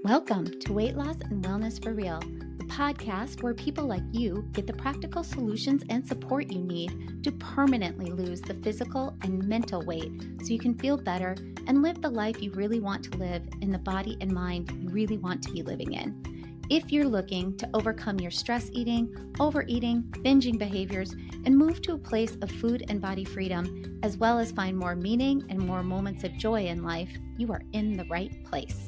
Welcome to Weight Loss and Wellness for Real, the podcast where people like you get the practical solutions and support you need to permanently lose the physical and mental weight so you can feel better and live the life you really want to live in the body and mind you really want to be living in. If you're looking to overcome your stress eating, overeating, binging behaviors, and move to a place of food and body freedom, as well as find more meaning and more moments of joy in life, you are in the right place.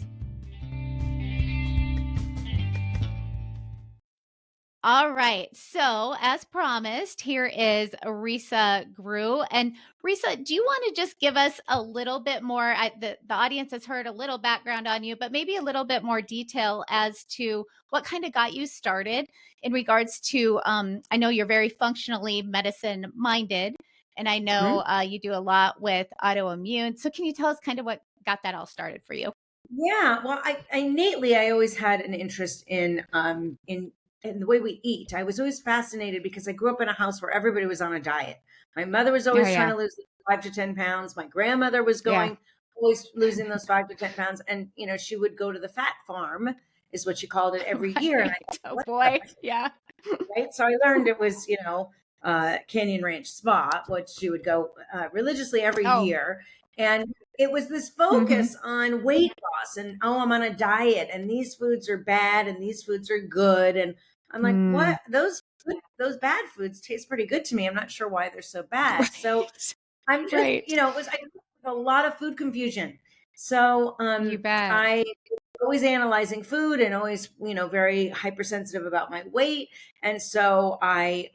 All right. So, as promised, here is Risa Groux. And Risa, do you want to just give us a little bit more? The audience has heard a little background on you, but maybe a little bit more detail as to what kind of got you started in regards to, I know you're very functionally medicine minded, and I know you do a lot with autoimmune. So, can you tell us kind of what got that all started for you? Yeah, well, I innately I always had an interest in the way we eat. I was always fascinated because I grew up in a house where everybody was on a diet. My mother was always trying to lose 5 to 10 pounds. My grandmother was always losing those 5 to 10 pounds, and she would go to the fat farm, is what she called it, every year. And I Oh boy, yeah. right. So I learned it was Canyon Ranch Spa, which she would go religiously every year. And it was this focus on weight loss and, I'm on a diet and these foods are bad and these foods are good. And I'm like, what? Those bad foods taste pretty good to me. I'm not sure why they're so bad. Right. So I'm just, it was a lot of food confusion. So You bet. I always analyzing food and always, very hypersensitive about my weight. And so I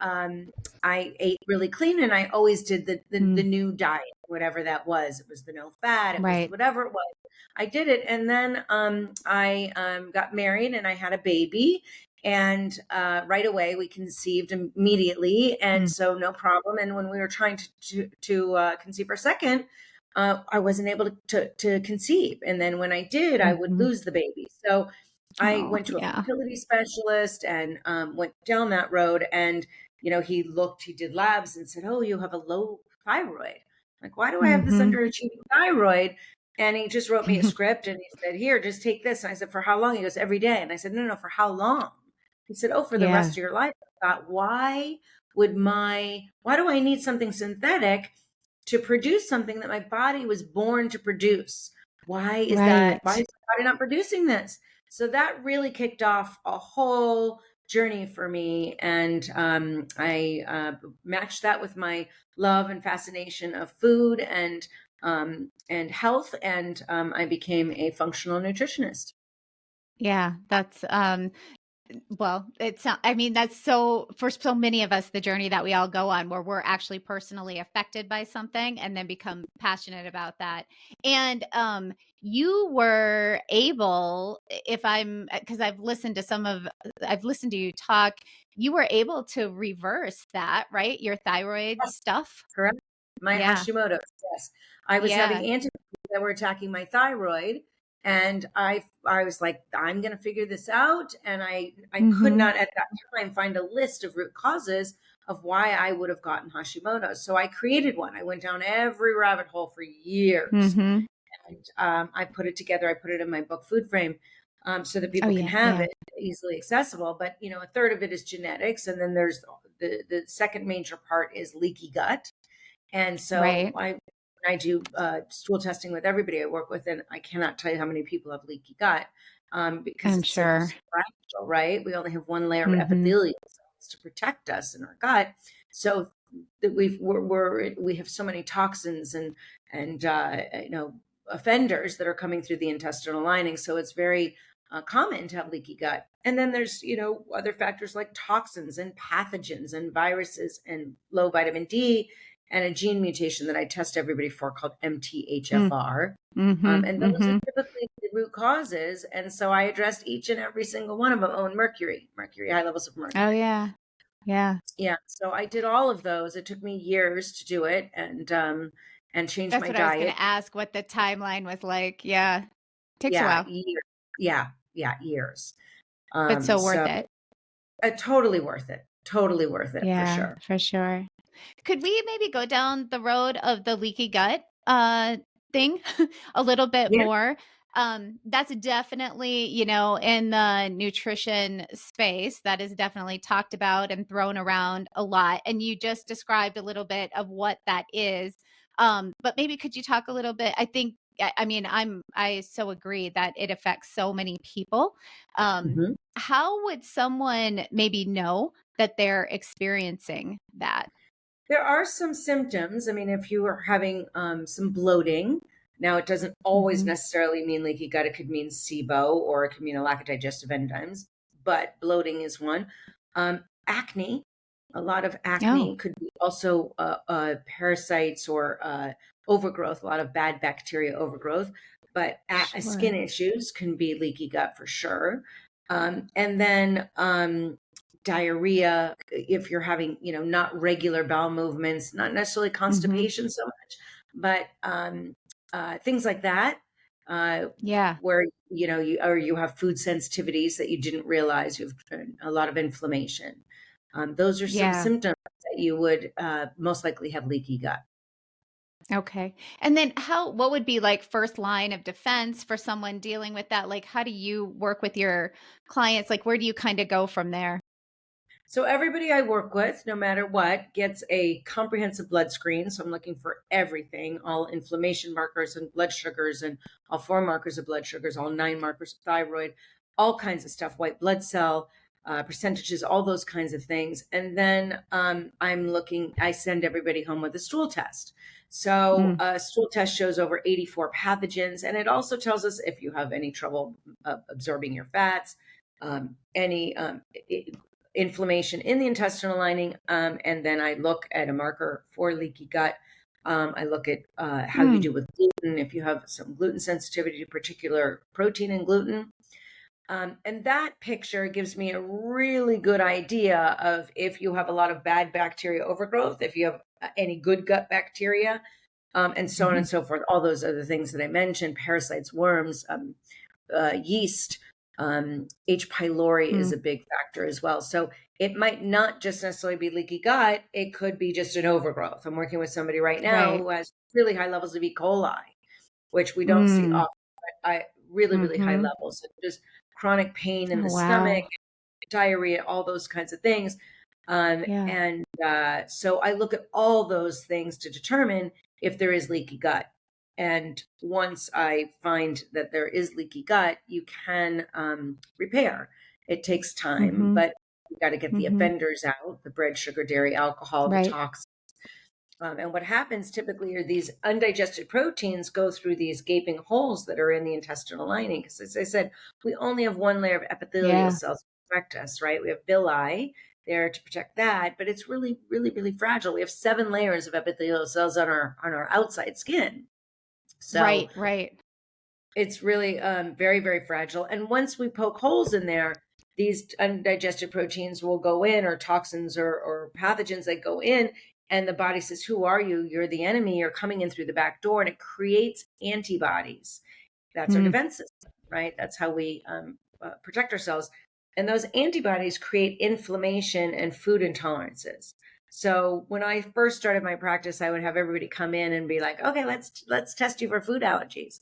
ate really clean, and I always did the new diet, whatever that was. It was the no fat, it was whatever it was. I did it. And then I got married and I had a baby, and right away we conceived immediately. And so no problem. And when we were trying to conceive our second, I wasn't able to conceive. And then when I did, I would lose the baby. So I went to a fertility specialist and went down that road. And, he did labs and said, "Oh, you have a low thyroid." Like, why do I have this underachieving thyroid? And he just wrote me a script and he said, "Here, just take this." And I said, "For how long?" He goes, "Every day." And I said, No, for how long?" He said, "Oh, for the rest of your life." I thought, why do I need something synthetic to produce something that my body was born to produce? Why is that? Why is my body not producing this? So that really kicked off a whole journey for me. And I matched that with my love and fascination of food and health. And I became a functional nutritionist. Yeah, that's well, I mean, that's so, for so many of us, the journey that we all go on where we're actually personally affected by something and then become passionate about that. And you were able, because I've listened to you talk, you were able to reverse that, right? Your thyroid stuff. Correct. My Hashimoto's, yes. I was having antibodies that were attacking my thyroid. And I was like, I'm going to figure this out. And I could not at that time find a list of root causes of why I would have gotten Hashimoto's. So I created one. I went down every rabbit hole for years. And I put it together. I put it in my book, Food Frame, so that people can have it easily accessible. But, a third of it is genetics. And then there's the second major part is leaky gut. And so I do stool testing with everybody I work with, and I cannot tell you how many people have leaky gut because it's so fragile, right? We only have one layer of epithelial cells to protect us in our gut, so that we have so many toxins and offenders that are coming through the intestinal lining. So it's very common to have leaky gut. And then there's other factors like toxins and pathogens and viruses and low vitamin D. And a gene mutation that I test everybody for called MTHFR. And those are typically the root causes. And so I addressed each and every single one of them. Oh, and mercury, high levels of mercury. Oh, yeah. Yeah. Yeah. So I did all of those. It took me years to do it and change my diet. That's what I was going to ask, what the timeline was like. Yeah. Takes a while. Years. But so worth it. Totally worth it. Totally worth it, for sure. For sure. Could we maybe go down the road of the leaky gut thing a little bit more? That's definitely, in the nutrition space, that is definitely talked about and thrown around a lot. And you just described a little bit of what that is. But maybe could you talk a little bit? I think, I mean, I so agree that it affects so many people. Mhm. How would someone maybe know that they're experiencing that? There are some symptoms. I mean, if you are having some bloating, now it doesn't always Hmm. necessarily mean leaky gut. It could mean SIBO or it could mean a lack of digestive enzymes, but bloating is one. Acne, a lot of Oh, acne could be also parasites or overgrowth, a lot of bad bacteria overgrowth, but skin sure. issues can be leaky gut for sure. And then diarrhea, if you're having, not regular bowel movements, not necessarily Hmm. constipation so much, but things like that, uh, Yeah. where, you have food sensitivities that you didn't realize, you have a lot of inflammation. Those are some Yeah. symptoms that you would most likely have leaky gut. Okay. And then what would be like first line of defense for someone dealing with that? Like, how do you work with your clients? Like, where do you kind of go from there? So everybody I work with, no matter what, gets a comprehensive blood screen. So I'm looking for everything, all inflammation markers and blood sugars and all 4 markers of blood sugars, all 9 markers of thyroid, all kinds of stuff, white blood cell percentages, all those kinds of things. And then I send everybody home with a stool test. So Mm, a stool test shows over 84 pathogens. And it also tells us if you have any trouble absorbing your fats, any inflammation in the intestinal lining. And then I look at a marker for leaky gut. I look at how you mm, do with gluten, if you have some gluten sensitivity to particular protein in gluten. And that picture gives me a really good idea of if you have a lot of bad bacteria overgrowth, if you have any good gut bacteria, and so on mhm, and so forth. All those other things that I mentioned, parasites, worms, yeast, H. pylori is mm. a big factor as well. So it might not just necessarily be leaky gut. It could be just an overgrowth. I'm working with somebody right now Right. who has really high levels of E. coli, which we don't see Mm, often. But really, really high mm-hmm. levels. Just chronic pain in Oh, the stomach, wow. diarrhea, all those kinds of things. Yeah. And so I look at all those things to determine if there is leaky gut. And once I find that there is leaky gut, you can repair. It takes time, Mm-hmm. but you got to get the Mm-hmm. offenders out, the bread, sugar, dairy, alcohol, the Right. toxins. And what happens typically are these undigested proteins go through these gaping holes that are in the intestinal lining. Because as I said, we only have one layer of epithelial Yeah. cells to protect us, right? We have villi there to protect that, but it's really, really, really fragile. We have 7 layers of epithelial cells on our outside skin. So Right. Right. it's really very, very fragile. And once we poke holes in there, these undigested proteins will go in, or toxins or pathogens that go in. And the body says, who are you? You're the enemy. You're coming in through the back door. And it creates antibodies. That's our Mm, defense system, right? That's how we protect ourselves. And those antibodies create inflammation and food intolerances. So when I first started my practice, I would have everybody come in and be like, okay, let's test you for food allergies,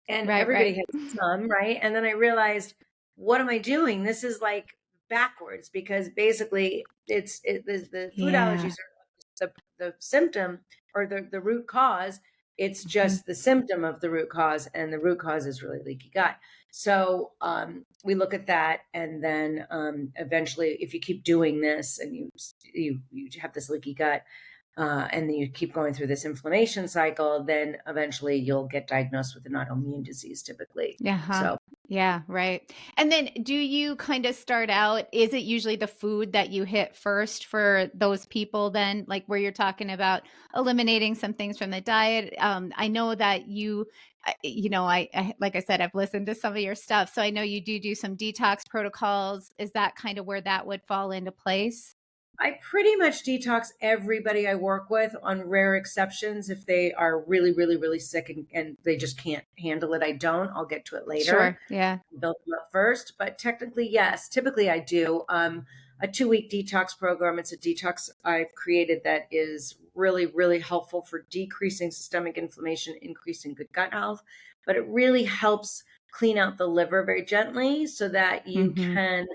and right. everybody Right. has some, right? And then I realized, what am I doing? This is like backwards, because basically the food Yeah. allergies are the symptom, or the root cause. It's Mhm. just the symptom of the root cause, and the root cause is really leaky gut. So we look at that, and then eventually, if you keep doing this and you have this leaky gut, and then you keep going through this inflammation cycle, then eventually you'll get diagnosed with an autoimmune disease typically. Yeah. So Yeah, right. And then do you kind of start out, is it usually the food that you hit first for those people then, like where you're talking about eliminating some things from the diet? I know that like I said, I've listened to some of your stuff, so I know you do some detox protocols. Is that kind of where that would fall into place? I pretty much detox everybody I work with, on rare exceptions. If they are really, really, really sick and they just can't handle it, I don't. I'll get to it later. Sure. Yeah. Build them up first. But technically, yes, typically I do. A 2-week detox program. It's a detox I've created that is really, really helpful for decreasing systemic inflammation, increasing good gut health, but it really helps clean out the liver very gently so that you Mm-hmm. can,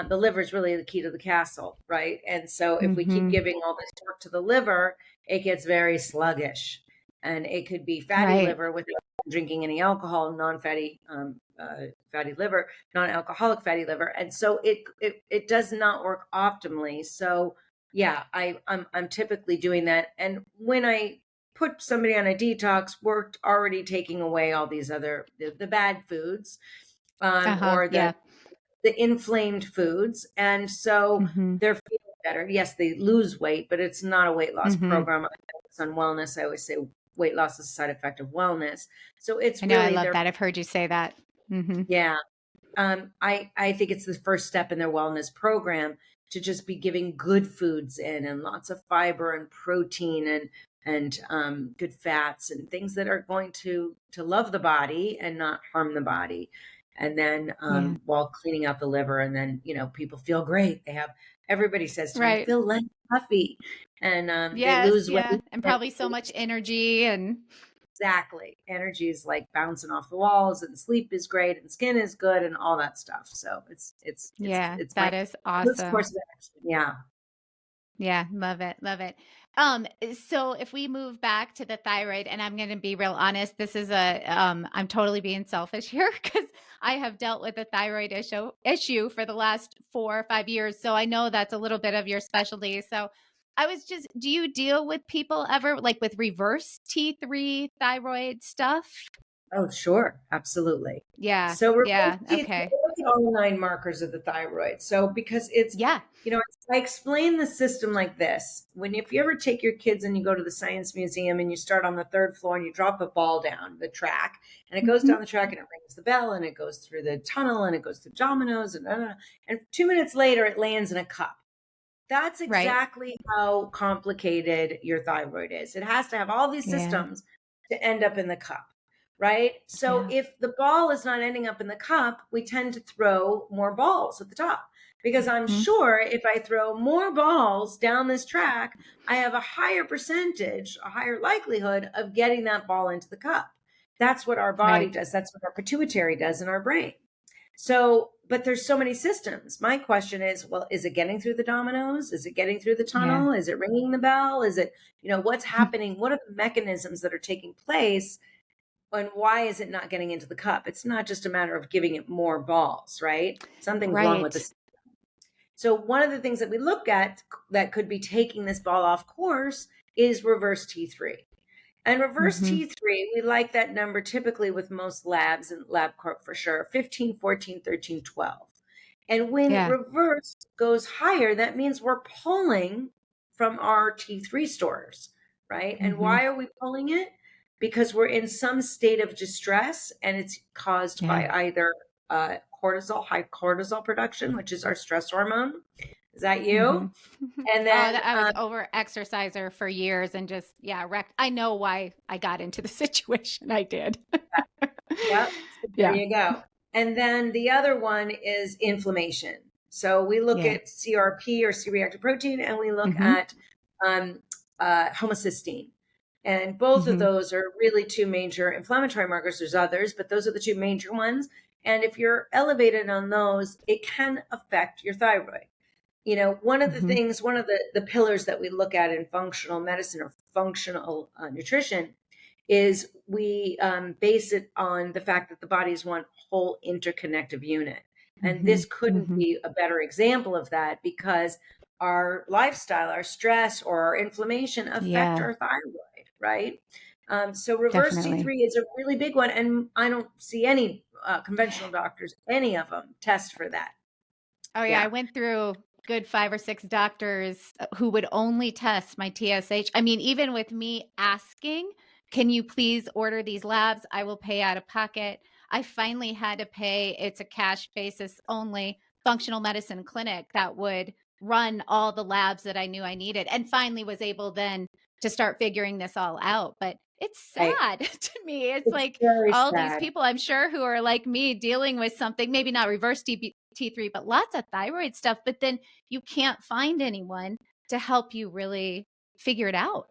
the liver is really the key to the castle, right? And so if we keep Mm-hmm. giving all this work to the liver, it gets very sluggish. And it could be fatty Right. liver without drinking any alcohol, non-fatty fatty liver, non-alcoholic fatty liver, and so it does not work optimally. So yeah, I'm typically doing that, and when I put somebody on a detox, worked already taking away all these other the bad foods, Uh-huh. or Yeah. the inflamed foods, and so Mm-hmm. they're feeling better. Yes, they lose weight, but it's not a weight loss Mm-hmm. program. I focus on wellness. I always say weight loss is a side effect of wellness. So it's I know. I really love their, that. I've heard you say that. Mm-hmm. yeah. I think it's the first step in their wellness program to just be giving good foods in and lots of fiber and protein and good fats and things that are going to love the body and not harm the body. And then Yeah. while cleaning out the liver, and then people feel great. They have, everybody says to me, I Right. feel less puffy, and they Yes. lose weight. Yeah. And probably so much energy and Exactly. Energy is like bouncing off the walls, and sleep is great, and skin is good, and all that stuff. So yeah, it's my that is first awesome. course of action. Yeah. Yeah, love it, love it. So if we move back to the thyroid, and I'm going to be real honest, this is I'm totally being selfish here because I have dealt with a thyroid issue for the last 4 or 5 years. So I know that's a little bit of your specialty. So do you deal with people ever like with reverse T3 thyroid stuff? Oh, sure. Absolutely. Yeah, So reverse yeah, teeth, we okay. look at all 9 markers of the thyroid. So because it's, Yeah. I explain the system like this. If you ever take your kids and you go to the science museum and you start on the third floor and you drop a ball down the track, and it goes Hmm. down the track and it rings the bell and it goes through the tunnel and it goes through dominoes and 2 minutes later it lands in a cup. That's Right. exactly how complicated your thyroid is. It has to have all these Yeah. systems to end up in the cup, right? So Yeah. if the ball is not ending up in the cup, we tend to throw more balls at the top. Because I'm Mhm. sure if I throw more balls down this track, I have a higher percentage, a higher likelihood of getting that ball into the cup. That's what our body Right. does. That's what our pituitary does in our brain. So, but there's so many systems. My question is, well, is it getting through the dominoes? Is it getting through the Yeah. tunnel? Is it ringing the bell? Is it, what's happening? What are the mechanisms that are taking place? And why is it not getting into the cup? It's not just a matter of giving it more balls, right? Something's wrong with Right. this. So one of the things that we look at that could be taking this ball off course is reverse T3. And reverse Hmm. T3, we like that number typically with most labs and LabCorp for sure, 15, 14, 13, 12. And when Yeah. reverse goes higher, that means we're pulling from our T3 stores, right? And Hmm. why are we pulling it? Because we're in some state of distress, and it's caused Yeah. by either high cortisol production, which is our stress hormone. Is that Hmm. you? And Oh, then I was over exerciser for years and just, yeah, I know why I got into the situation I did. yep. So there Yeah. you go. And then the other one is inflammation. So we look Yeah. at CRP or C-reactive protein, and we look Hmm. at um, homocysteine. And both of Hmm. those are really two major inflammatory markers. There's others, but those are the two major ones. And if you're elevated on those, it can affect your thyroid. One of the Hmm. things, one of the pillars that we look at in functional medicine or functional nutrition is we base it on the fact that the body is one whole interconnective unit. And Hmm. this couldn't Hmm. be a better example of that because our lifestyle, our stress, or our inflammation affect Yeah, our thyroid, right? So reverse definitely. T3 is a really big one. And I don't see any conventional doctors, any of them test for that. Oh yeah, I Yeah. went through good 5 or 6 doctors who would only test my TSH. I mean, even with me asking, can you please order these labs? I will pay out of pocket. I finally had to pay, it's a cash basis only functional medicine clinic that would run all the labs that I knew I needed, and finally was able then to start figuring this all out. But it's Right. sad to me. It's It's like very all these sad. people, I'm sure, who are like me dealing with something, maybe not reverse T3, but lots of thyroid stuff. But then you can't find anyone to help you really figure it out.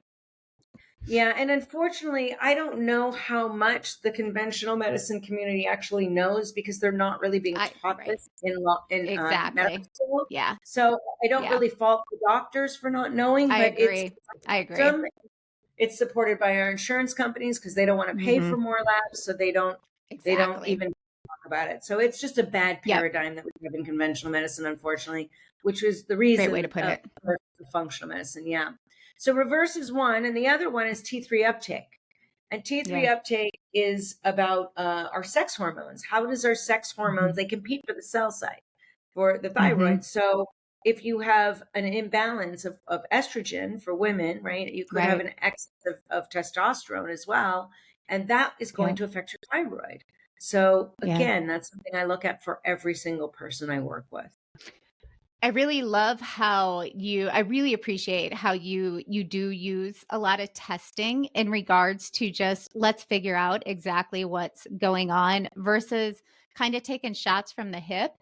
Yeah, and unfortunately, I don't know how much the conventional medicine community actually knows because they're not really being taught Right. this in law in medical Exactly. school. Yeah. So I don't Yeah. really fault the doctors for not knowing, I but it's agree. I agree. system. It's supported by our insurance companies because they don't want to pay Hmm. for more labs, so they don't Exactly. even talk about it. So it's just a bad Yep. paradigm that we have in conventional medicine, unfortunately, which was the Great way to reason put it. for functional medicine. Yeah. So reverse is one, and the other one is T3 uptake. And T3 Yeah. uptake is about our sex hormones. How does our sex hormones, Hmm. they compete for the cell site for the Hmm. thyroid. So if you have an imbalance of estrogen for women, right, you could have Right. an excess of testosterone as well. And that is going Yeah. to affect your thyroid. So Yeah. again, that's something I look at for every single person I work with. I really love I really appreciate how you do use a lot of testing in regards to just let's figure out exactly what's going on versus kind of taking shots from the hip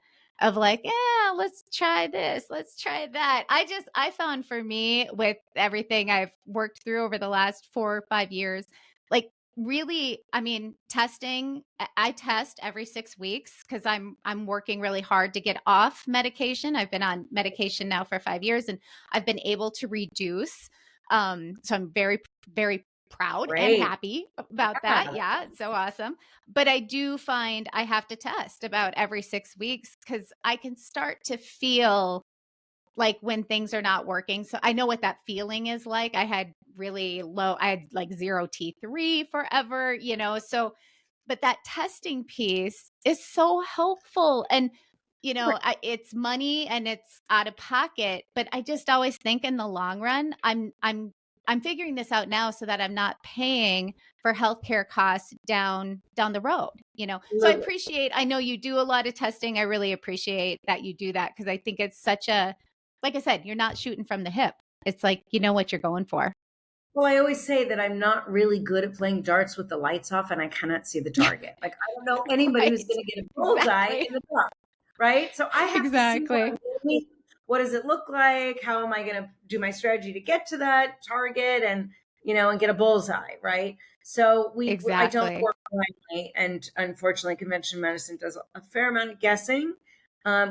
of like, yeah, let's try this, let's try that. I found for me with everything I've worked through over the last 4 or 5 years, like really, I mean, testing, I test every 6 weeks because I'm working really hard to get off medication. I've been on medication now for 5 years and I've been able to reduce. So I'm very, very proud and Great. happy about Yeah. that. Yeah, it's so awesome. But I do find I have to test about every 6 weeks because I can start to feel like when things are not working. So I know what that feeling is like. I had like zero T3 forever, so, but that testing piece is so helpful. And, it's money and it's out of pocket, but I just always think in the long run, I'm figuring this out now so that I'm not paying for healthcare costs down the road. So Absolutely. I know you do a lot of testing. I really appreciate that you do that because I think it's such a, like I said, you're not shooting from the hip. It's like, you know what you're going for. Well, I always say that I'm not really good at playing darts with the lights off and I cannot see the target. Like, I don't know anybody who's Right. going to get a bullseye Exactly. in the dark, right? So I have to see what Exactly. I'm doing. What does it look like? How am I going to do my strategy to get to that target and get a bullseye, right? So I don't Exactly. work blindly. And unfortunately, conventional medicine does a fair amount of guessing,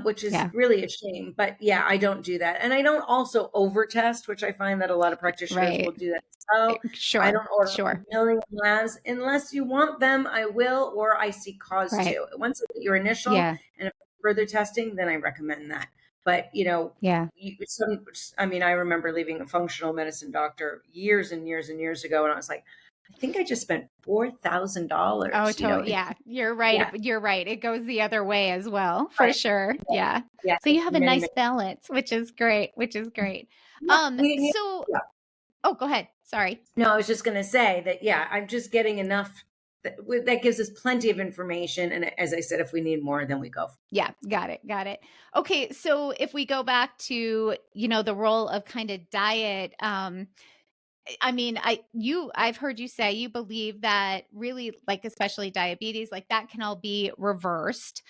which is Yeah. really a shame. But yeah, I don't do that. And I don't also over test, which I find that a lot of practitioners will Right. do that as well. I Sure. don't order a Sure. million labs unless you want them. I will, or I see cause Right. to. Once you get your initial Yeah. and if further testing, then I recommend that. But Yeah. I remember leaving a functional medicine doctor years and years and years ago, and I was like, I think I just spent Oh, $4,000. yeah. You're right. Yeah, You're right. It goes the other way as well, for right. sure. Yeah. Yeah, So you have a many, nice many. balance, which is great, which is great. Yeah, So, yeah. oh, go ahead. Sorry. No, I was just going to say that, yeah, I'm just getting enough that gives us plenty of information. And as I said, if we need more, then we go. Yeah, got it. Got it. Okay, so if we go back to, the role of kind of diet, I mean, I've heard you say you believe that really, like, especially diabetes, like that can all be reversed.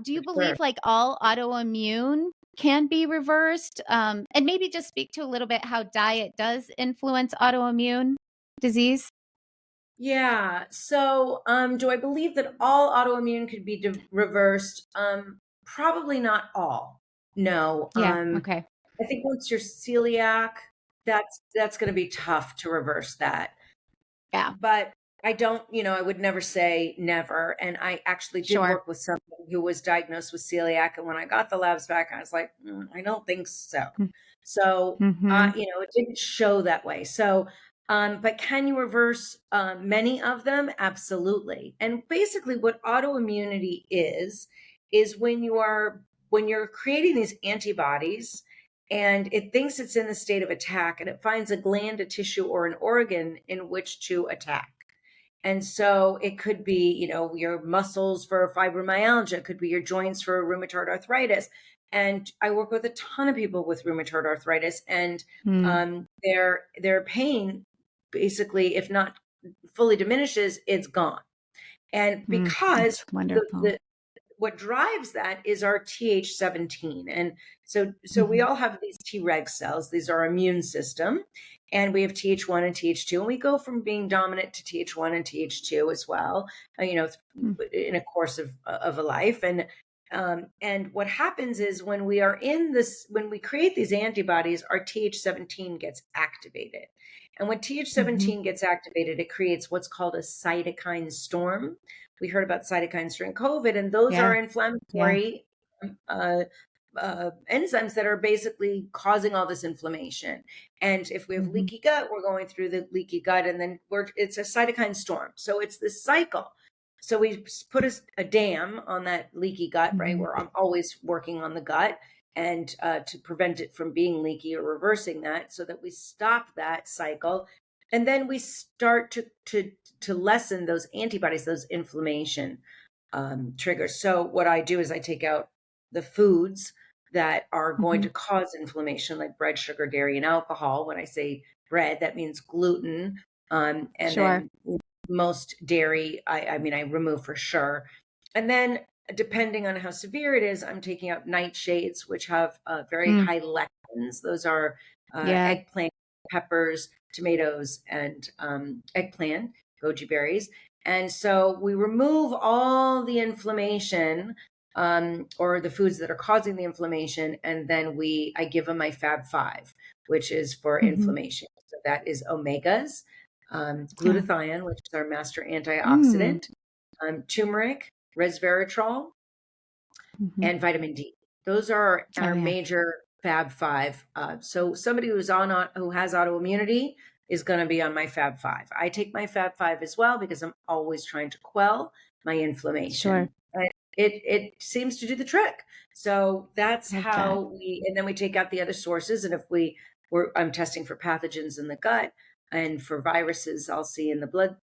Do you For sure. believe like all autoimmune can be reversed? And maybe just speak to a little bit how diet does influence autoimmune disease. Yeah. So, do I believe that all autoimmune could be reversed? Probably not all. No. Yeah. Okay. I think once you're celiac, that's going to be tough to reverse that. Yeah. But I would never say never. And I actually did Sure. work with someone who was diagnosed with celiac. And when I got the labs back, I was like, I don't think so. So, Mm-hmm. it didn't show that way. So, but can you reverse many of them? Absolutely. And basically, what autoimmunity is when you're creating these antibodies and it thinks it's in the state of attack and it finds a gland, a tissue, or an organ in which to attack. And so it could be, your muscles for fibromyalgia, it could be your joints for rheumatoid arthritis. And I work with a ton of people with rheumatoid arthritis, and Mm. their pain basically, if not fully diminishes, it's gone. And because That's wonderful. what drives that is our Th17. And so we Mhm. all have these Treg cells. These are our immune system. And we have Th1 and Th2, and we go from being dominant to Th1 and Th2 as well, in a course of a life. And what happens is when we are in this, when we create these antibodies, our Th17 gets activated. And when Th17 gets activated, it creates what's called a cytokine storm. We heard about cytokines during COVID, and those are inflammatory enzymes that are basically causing all this inflammation. And if we have leaky gut, we're going through the leaky gut, and then it's a cytokine storm. So it's this cycle. So we put a dam on that leaky gut, right? Where I'm always working on the gut and to prevent it from being leaky or reversing that, so that we stop that cycle. And then we start to lessen those antibodies, those inflammation triggers. So what I do is I take out the foods that are going to cause inflammation, like bread, sugar, dairy, and alcohol. When I say bread, that means gluten. And then most dairy, I remove for sure. And then depending on how severe it is, I'm taking out nightshades, which have very high lectins. Those are eggplant, peppers, tomatoes, and eggplant, goji berries. And so we remove all the inflammation or the foods that are causing the inflammation. And then I give them my Fab 5, which is for inflammation. So that is omegas, glutathione, which is our master antioxidant, turmeric, resveratrol, and vitamin D. Those are our major Fab 5. So somebody who has autoimmunity is going to be on my Fab 5. I take my Fab 5 as well because I'm always trying to quell my inflammation. And it seems to do the trick. So that's how and then we take out the other sources. And if I'm testing for pathogens in the gut, and for viruses, I'll see in the blood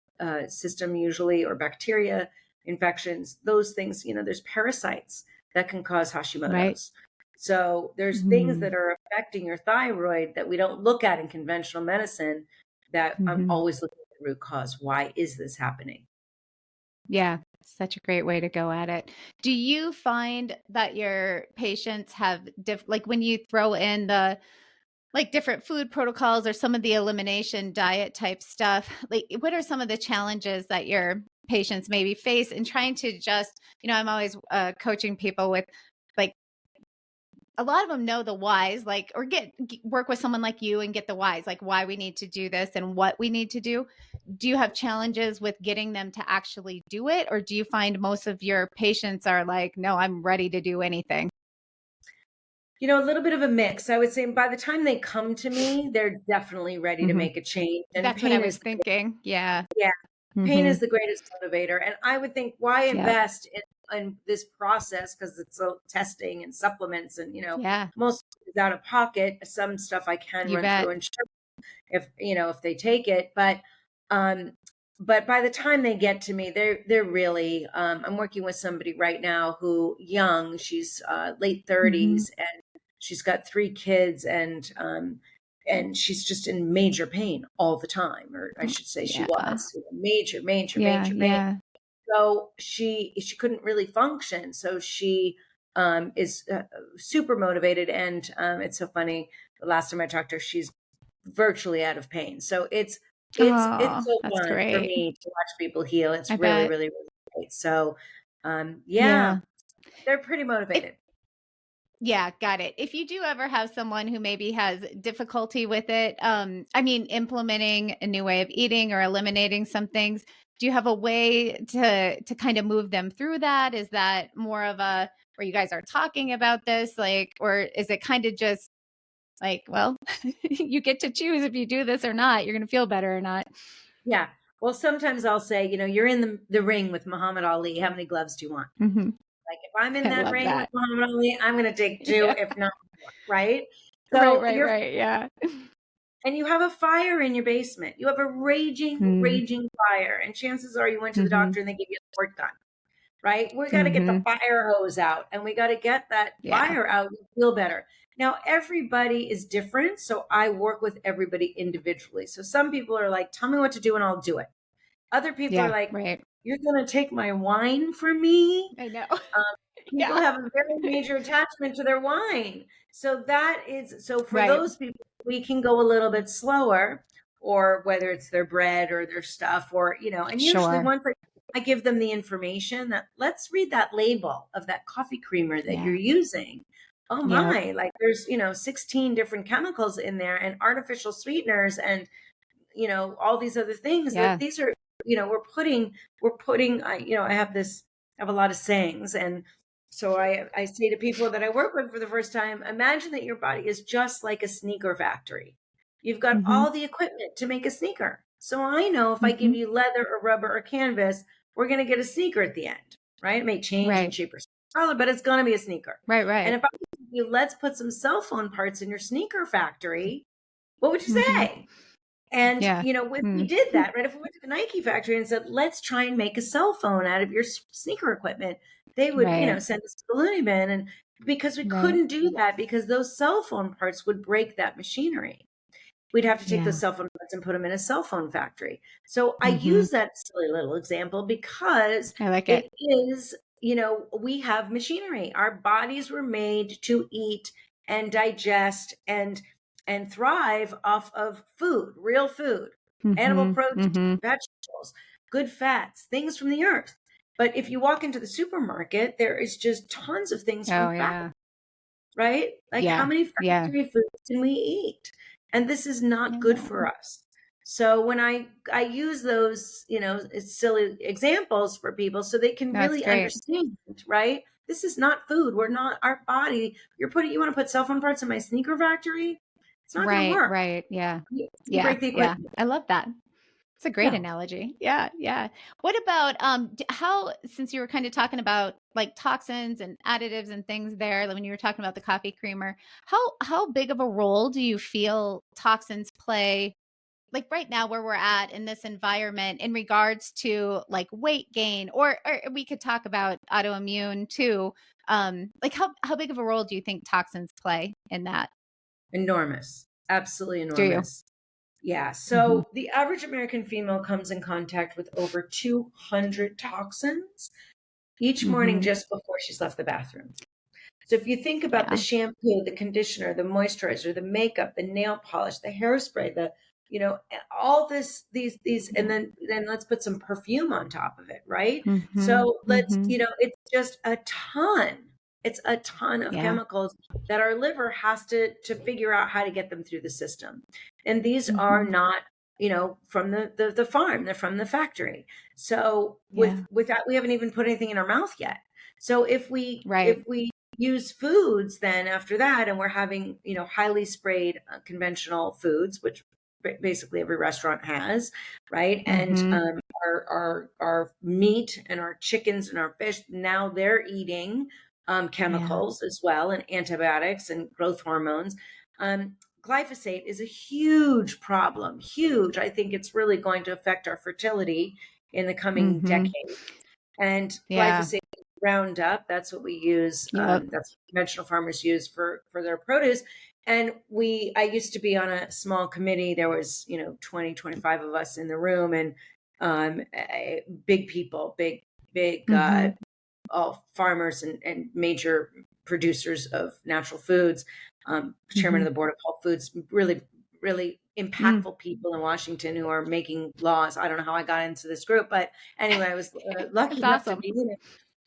system usually, or bacteria infections, those things, there's parasites that can cause Hashimoto's. Right. So there's things that are affecting your thyroid that we don't look at in conventional medicine, that I'm always looking at the root cause. Why is this happening? Yeah, such a great way to go at it. Do you find that your patients have, like when you throw in the different food protocols or some of the elimination diet type stuff, like what are some of the challenges that your patients maybe face in trying to just, I'm always coaching people with, like, a lot of them know the whys, like, or work with someone like you and get the whys, like why we need to do this and what we need to do. Do you have challenges with getting them to actually do it? Or do you find most of your patients are like, no, I'm ready to do anything? A little bit of a mix. I would say by the time they come to me, they're definitely ready to make a change. And that's what I was thinking. Yeah. Yeah. Pain is the greatest motivator. And I would think, why invest in this process? Because it's testing and supplements and, most is out of pocket. Some stuff I can run through insurance if they take it. But by the time they get to me, they're really, I'm working with somebody right now she's late 30s and she's got 3 kids and she's just in major pain all the time, or I should say she was major pain. So she couldn't really function. So she is super motivated. And it's so funny. The last time I talked to her, she's virtually out of pain. So it's so fun for me to watch people heal. It's really, really, really great. So they're pretty motivated. Yeah, got it. If you do ever have someone who maybe has difficulty with it, implementing a new way of eating or eliminating some things, do you have a way to kind of move them through that? Is that more of where you guys are talking about this, or is it kind of just like, well, you get to choose if you do this or not, you're going to feel better or not? Yeah. Well, sometimes I'll say, you're in the ring with Muhammad Ali. How many gloves do you want? Like if I'm in that ring with Muhammad Ali, I'm going to take 2, if not more, right? So right. Yeah. And you have a fire in your basement. You have a raging fire. And chances are you went to the doctor and they gave you a squirt gun, right? We got to get the fire hose out and we got to get that fire out and feel better. Now, everybody is different. So I work with everybody individually. So some people are like, tell me what to do and I'll do it. Other people are like, you're going to take my wine from me. I know. People have a very major attachment to their wine. So for those people, we can go a little bit slower, or whether it's their bread or their stuff, or, and usually Sure. once I give them the information that let's read that label of that coffee creamer that you're Yeah. using. Oh Yeah. my, like there's, 16 different chemicals in there and artificial sweeteners and, all these other things that Yeah. these are, I have a lot of sayings. And so I say to people that I work with for the first time, imagine that your body is just like a sneaker factory. You've got Mm-hmm. all the equipment to make a sneaker. So I know if I give Mm-hmm. you leather or rubber or canvas, we're going to get a sneaker at the end, right? It may change in Right. shape or color, but it's going to be a sneaker. Right. And Right. if I give you, let's put some cell phone parts in your sneaker factory, what would you Mm-hmm. say? And, Yeah. if we did that, right, if we went to the Nike factory and said, let's try and make a cell phone out of your sneaker equipment, they would, Right. send us to the loony bin. And because we Right. couldn't do that, because those cell phone parts would break that machinery. We'd have to take those Yeah. cell phone parts and put them in a cell phone factory. So I Mm-hmm. use that silly little example because I like it it. is, we have machinery. Our bodies were made to eat and digest and thrive off of food, real food, animal Mm-hmm. protein, Mm-hmm. vegetables, good fats, things from the earth. But if you walk into the supermarket, there is just tons of things Oh from factories, yeah. right? Like how Yeah. many Yeah. factory foods can we eat? And this is not good Yeah. for us. So when I use those, it's silly examples for people so they can No, it's really great. understand, right? This is not food. We're not our body. You want to put cell phone parts in my sneaker factory? It's not going to Right. work. Right. Yeah. It's going to Yeah. break the Yeah. equipment. I love that. It's a great Yeah. analogy. Yeah, yeah. What about how, since you were kind of talking about like toxins and additives and things there, like when you were talking about the coffee creamer, how big of a role do you feel toxins play, like right now where we're at in this environment, in regards to like weight gain, or we could talk about autoimmune too. Like how big of a role do you think toxins play in that? Enormous. Absolutely Do you? enormous. Yeah. Mm-hmm. So the average American female comes in contact with over 200 toxins each morning Mm-hmm. just before she's left the bathroom. So if you think about the Yeah. shampoo, the conditioner, the moisturizer, the makeup, the nail polish, the hairspray, all these, and then let's put some perfume on top of it, right? Mm-hmm. So Mm-hmm. it's just a ton. It's a ton of Yeah. chemicals that our liver has to figure out how to get them through the system. And these are Mm-hmm. not, from the farm, they're from the factory. So Yeah. with that, we haven't even put anything in our mouth yet. So Right. if we use foods then after that, and we're having, highly sprayed conventional foods, which basically every restaurant has, right? And Mm-hmm. our meat and our chickens and our fish, now they're eating Yeah. chemicals as well, and antibiotics and growth hormones. Glyphosate is a huge problem, huge. I think it's really going to affect our fertility in the coming Mm-hmm. decade. And Yeah. glyphosate, Roundup, that's what we use. Yep. That's what conventional farmers use for their produce. And I used to be on a small committee. There was, 20, 25 of us in the room, and big people, big, Mm-hmm. all farmers and major producers of natural foods, chairman Mm-hmm. of the board of Whole Foods, really, really Mm. impactful people in Washington who are making laws. I don't know how I got into this group, but anyway, I was lucky That's enough to awesome. be in it.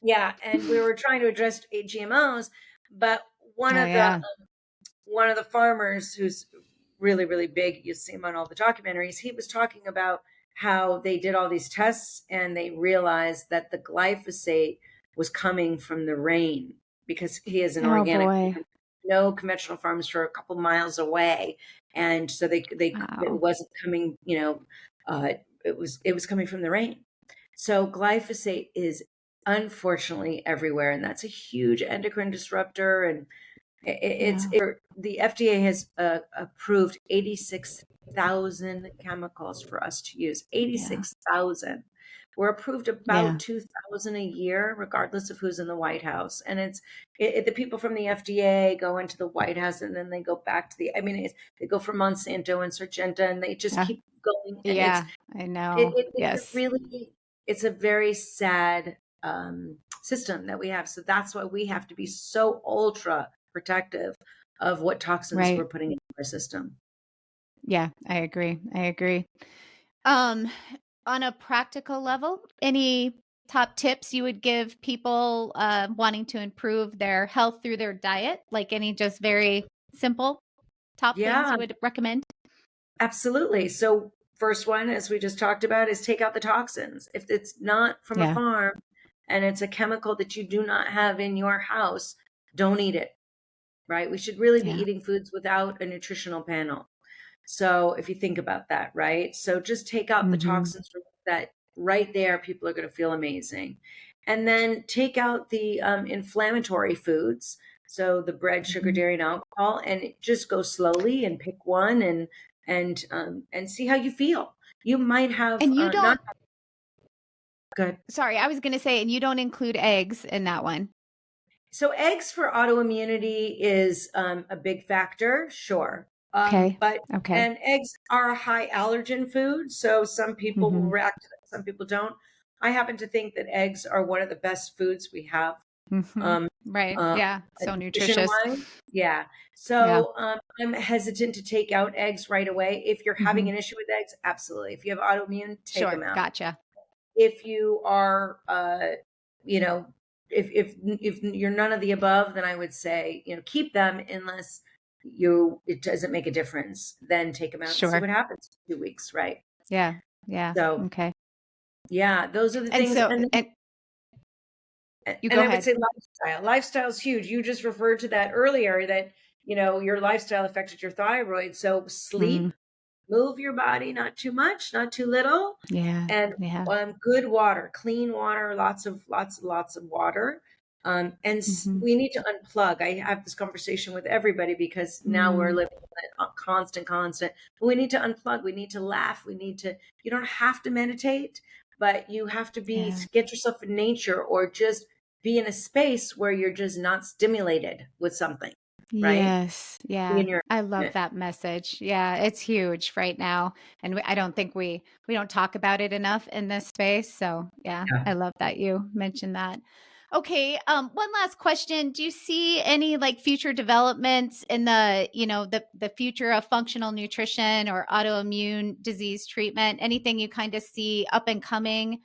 Yeah, and we were trying to address GMOs, but one Oh of the yeah. one of the farmers who's really, really big, you see him on all the documentaries, he was talking about how they did all these tests and they realized that the glyphosate was coming from the rain, because he is an Oh organic boy. farm, no conventional farms for a couple miles away. And so it Wow. wasn't coming, it was coming from the rain. So glyphosate is unfortunately everywhere, and that's a huge endocrine disruptor. And Yeah. the FDA has approved 86,000 chemicals for us to use. Yeah. 86,000. We're approved about Yeah. 2,000 a year, regardless of who's in the White House. And the people from the FDA go into the White House, and then they go back to they go for Monsanto and Syngenta, and they just Yeah. keep going. And Yeah. I know. Yes. it's a very sad system that we have. So that's why we have to be so ultra protective of what toxins we're Right. putting into our system. Yeah, I agree. I agree. Um, on a practical level, any top tips you would give people wanting to improve their health through their diet? Like any just very simple top things Yeah, you would recommend? absolutely. So first one, as we just talked about, is take out the toxins. If it's not from a Yeah. farm and it's a chemical that you do not have in your house, don't eat it, right? We should really be Yeah. eating foods without a nutritional panel. So if you think about that, right? So just take out the Mm-hmm. toxins from that right there, people are going to feel amazing. And then take out the inflammatory foods. So the bread, sugar, Mm-hmm. dairy, and alcohol, and just go slowly and pick one and see how you feel. You might have And you not don't, good. sorry, I was going to say, and you don't include eggs in that one. So eggs for autoimmunity is a big factor, sure. Okay. But Okay. and eggs are a high allergen food, so some people will Mm-hmm. react to it, some people don't. I happen to think that eggs are one of the best foods we have. Mm-hmm. Um, Right. uh, Yeah. So nutrition nutritious. wise, yeah. Yeah. So I'm hesitant to take out eggs right away. If you're having Mm-hmm. an issue with eggs, absolutely. If you have autoimmune, take Sure. them out. Gotcha. If you are you know if you're none of the above, then I would say keep them unless it doesn't make a difference, then take them out and see Sure. what happens in 2 weeks, right? Yeah. Yeah. So Okay. yeah, those are the And things. so, and you And go I would ahead. say lifestyle is huge. You just referred to that earlier, that your lifestyle affected your thyroid. So Mm, sleep, move your body, not too much, not too little, yeah. and Yeah. good water, clean water, lots of water. Mm-hmm. We need to unplug. I have this conversation with everybody because now we're Mm, living in a constant. But we need to unplug. We need to laugh. You don't have to meditate, but you have to yeah. get yourself in nature, or just be in a space where you're just not stimulated with something, right? Yes. Be Yeah. in your I love environment. that message. Yeah, it's huge right now, and I don't think we don't talk about it enough in this space. So, yeah, Yeah. I love that you mentioned that. Okay, one last question. Do you see any like future developments in the future of functional nutrition or autoimmune disease treatment? Anything you kind of see up and coming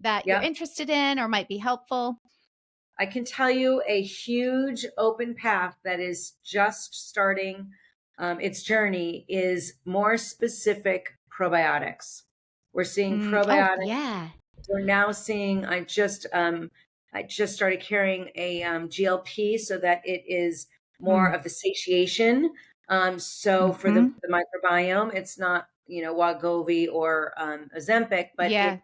that you're Yep. interested in or might be helpful? I can tell you a huge open path that is just starting its journey is more specific probiotics. We're seeing Oh, probiotics. yeah. We're now seeing. I just started carrying a GLP, so that it is more Mm, of the satiation. So for the, mhm. the microbiome, it's not Wegovy or Ozempic, but Yeah,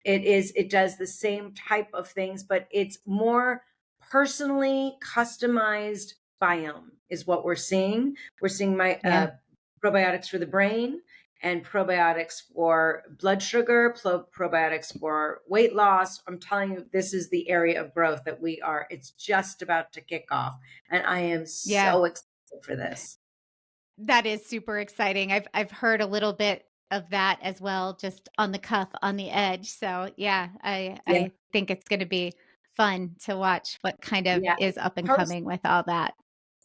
it does the same type of things, but it's more personally customized biome is what we're seeing. We're seeing my yeah. probiotics for the brain, and probiotics for blood sugar, probiotics for weight loss. I'm telling you, this is the area of growth that it's just about to kick off. And I am Yeah, so excited for this. that is super exciting. I've heard a little bit of that as well, just on the cuff, on the edge. So yeah, Yeah. I think it's going to be fun to watch what kind of Yeah. is up and Post coming with all that.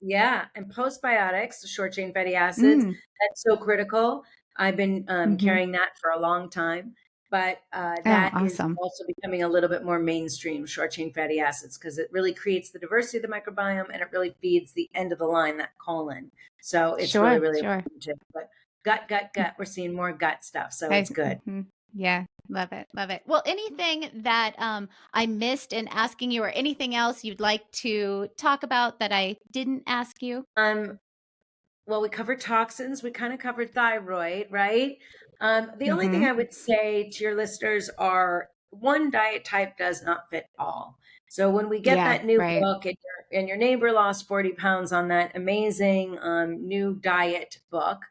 Yeah, and postbiotics, the short chain fatty acids, Mm, that's so critical. I've been hmm. carrying that for a long time, but Oh, that is awesome. also becoming a little bit more mainstream, short chain fatty acids, because it really creates the diversity of the microbiome, and it really feeds the end of the line, that colon. So it's really, Sure, really sure. important too. But gut, we're seeing more gut stuff, so it's I, good. yeah, love it, love it. Well, anything that I missed in asking you, or anything else you'd like to talk about that I didn't ask you? Um, Well, we covered toxins. We kind of covered thyroid, right? The only thing Hmm. I would say to your listeners are, one diet type does not fit all. So when we get Yeah, that new right. book, and your neighbor lost 40 pounds on that amazing new diet book,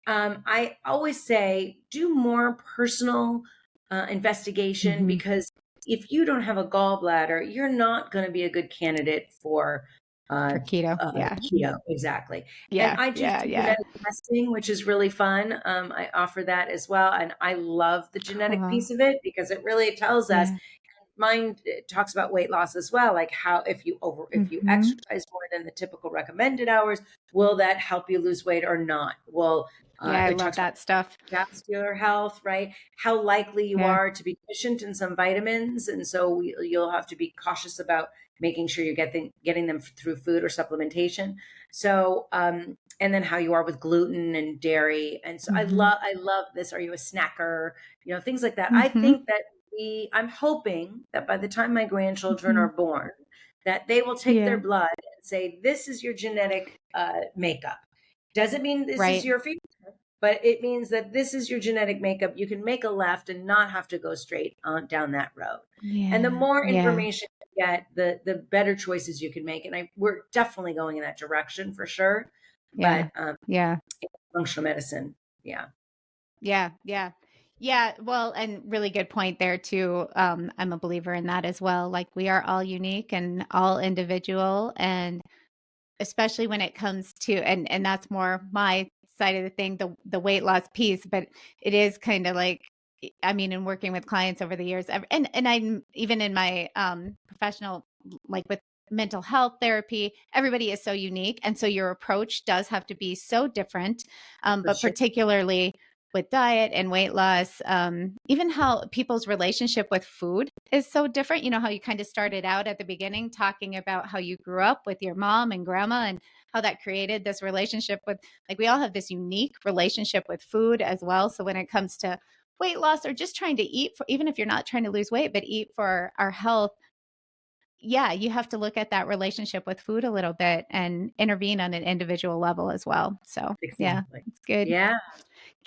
I always say do more personal investigation, Hmm. because if you don't have a gallbladder, you're not going to be a good candidate for uh, For keto. Yeah. keto. Exactly. And Yeah. I do Yeah. some Yeah. genetic testing, which is really fun. I offer that as well. And I love the Oh, genetic wow. piece of it, because it really tells us Yeah. mine talks about weight loss as well, like how if you exercise more than the typical recommended hours, will that help you lose weight or not? Well, Yeah, I it love talks about that stuff. vascular health, right? How likely you Yeah. are to be deficient in some vitamins, and so you'll have to be cautious about making sure you're getting them through food or supplementation. So, and then how you are with gluten and dairy, and so I love this. Are you a snacker? You know, things like that. I think that I'm hoping that by the time my grandchildren are born, that they will take their Yeah. blood and say, "This is your genetic makeup." Doesn't mean this is Right. your future, but it means that this is your genetic makeup. You can make a left and not have to go straight on down that road. And the Yeah. more Yeah. information you get, the better choices you can make. And we're definitely going in that direction for sure. Yeah. But Yeah. functional medicine, yeah. Yeah. Yeah. Yeah. Well, and really good point there too. I'm a believer in that as well. Like we are all unique and all individual, and especially when it comes to, and that's more my side of the thing, the weight loss piece, but it is kind of like, I mean, in working with clients over the years, and I'm even in my professional, like with mental health therapy, everybody is so unique, and so your approach does have to be so different, For but sure. particularly with diet and weight loss, even how people's relationship with food is so different. You know, how you kind of started out at the beginning talking about how you grew up with your mom and grandma and how that created this relationship with, like, we all have this unique relationship with food as well. So when it comes to weight loss or just trying to eat for, even if you're not trying to lose weight, but eat for our health, yeah, you have to look at that relationship with food a little bit and intervene on an individual level as well. So yeah, Exactly. it's good. Yeah.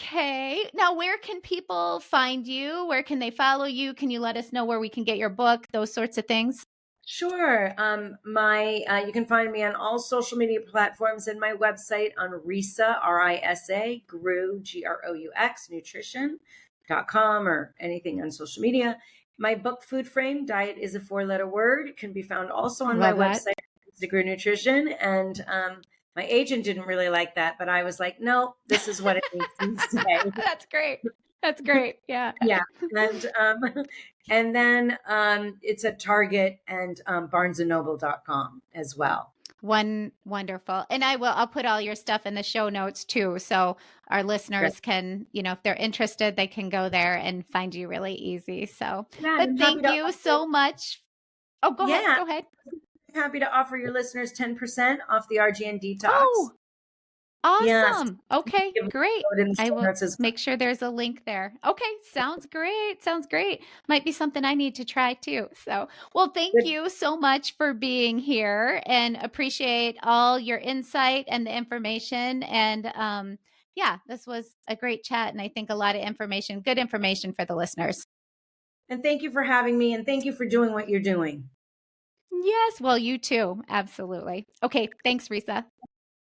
Okay. Now, where can people find you? Where can they follow you? Can you let us know where we can get your book, those sorts of things? Sure. You can find me on all social media platforms and my website on Risa, Risa, Groux, Groux, nutrition.com or anything on social media. My book, Food Frame, Diet is a 4-letter word, can be found also on my Love that. website, Risa Groux Nutrition. And my agent didn't really like that, but I was like, no, this is what it needs to say. That's great. That's great. Yeah. Yeah. And and then it's at Target and barnesandnoble.com as well. Wonderful. And I'll put all your stuff in the show notes too. So our Great. listeners can, if they're interested, they can go there and find you really easy. So, Yeah, and but I'm happy thank to you so much. Oh, go ahead. yeah, Go ahead. I'm happy to offer your listeners 10% off the RGN detox. Oh, Yes. awesome. Okay, Give me great. a code in the I show will notes as make sure there's a link there. Okay, sounds great. Sounds great. Might be something I need to try too. So, well, thank well. you so much for being here and appreciate all your insight and the information. And yeah, this was a great chat. And I think a lot of information, good information for the listeners. And thank you for having me, and thank you for doing what you're doing. Yes, well, you too. Absolutely. Okay, thanks, Risa.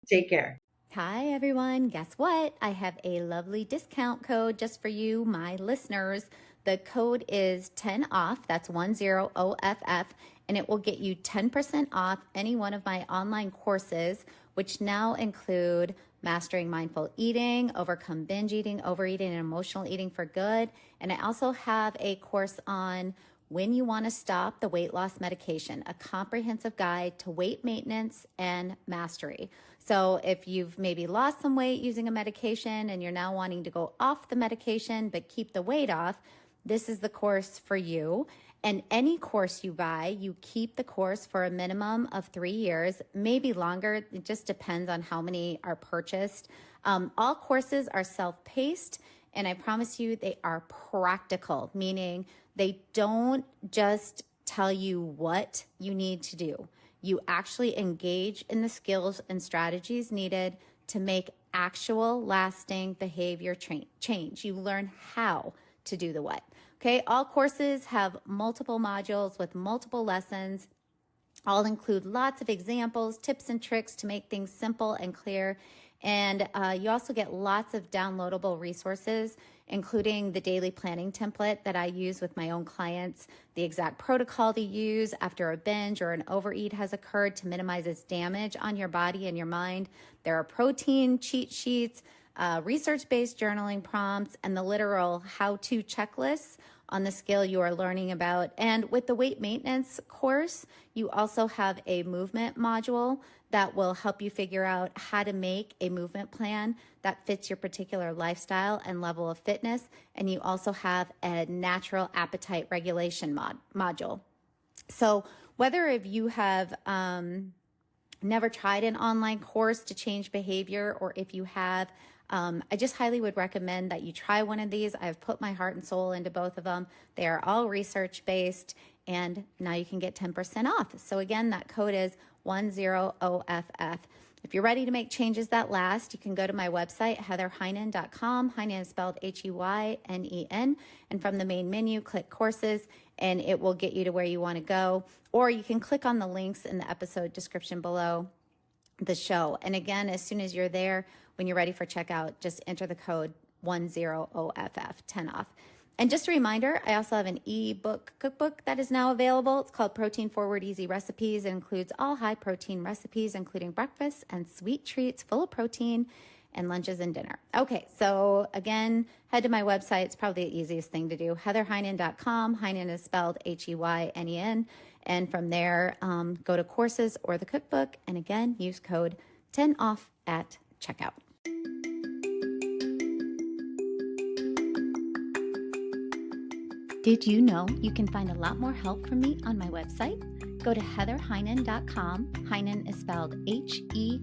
Take care. Hi, everyone. Guess what? I have a lovely discount code just for you, my listeners. The code is 10 off. That's 10OFF. And it will get you 10% off any one of my online courses, which now include Mastering Mindful Eating, Overcome Binge Eating, Overeating, and Emotional Eating for Good. And I also have a course on When You Want to Stop the Weight Loss Medication, a comprehensive guide to weight maintenance and mastery. So if you've maybe lost some weight using a medication and you're now wanting to go off the medication but keep the weight off, this is the course for you. And any course you buy, you keep the course for a minimum of 3 years, maybe longer. It just depends on how many are purchased. All courses are self-paced, and I promise you they are practical, meaning they don't just tell you what you need to do. You actually engage in the skills and strategies needed to make actual lasting behavior change. You learn how to do the what. Okay, all courses have multiple modules with multiple lessons. All include lots of examples, tips, and tricks to make things simple and clear. And you also get lots of downloadable resources, including the daily planning template that I use with my own clients, the exact protocol to use after a binge or an overeat has occurred to minimize its damage on your body and your mind. There are protein cheat sheets, research-based journaling prompts, and the literal how-to checklists on the skill you are learning about. And with the weight maintenance course, you also have a movement module that will help you figure out how to make a movement plan that fits your particular lifestyle and level of fitness. And you also have a natural appetite regulation module. So whether if you have never tried an online course to change behavior, or if you have, I just highly would recommend that you try one of these. I've put my heart and soul into both of them. They are all research-based, and now you can get 10% off. So again, that code is 10OFF. If you're ready to make changes that last, you can go to my website, heatherheynen.com. Heynen is spelled Heynen. And from the main menu, click courses, and it will get you to where you want to go. Or you can click on the links in the episode description below the show. And again, as soon as you're there, when you're ready for checkout, just enter the code 10OFF, 10 off. And just a reminder, I also have an ebook cookbook that is now available. It's called Protein Forward Easy Recipes. It includes all high protein recipes, including breakfast and sweet treats full of protein and lunches and dinner. Okay, so again, head to my website. It's probably the easiest thing to do, heatherheynen.com. Heynen is spelled Heynen. And from there, go to courses or the cookbook. And again, use code 10 off at checkout. Did you know you can find a lot more help from me on my website? Go to heatherheynen.com. Heynen is spelled Heynen.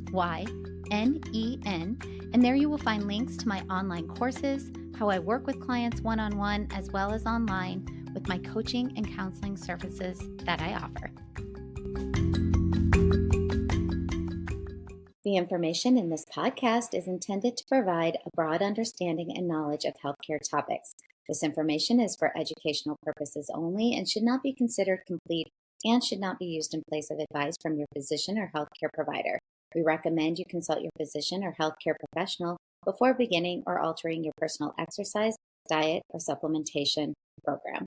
And there you will find links to my online courses, how I work with clients one-on-one, as well as online with my coaching and counseling services that I offer. The information in this podcast is intended to provide a broad understanding and knowledge of healthcare topics. This information is for educational purposes only and should not be considered complete and should not be used in place of advice from your physician or healthcare provider. We recommend you consult your physician or healthcare professional before beginning or altering your personal exercise, diet, or supplementation program.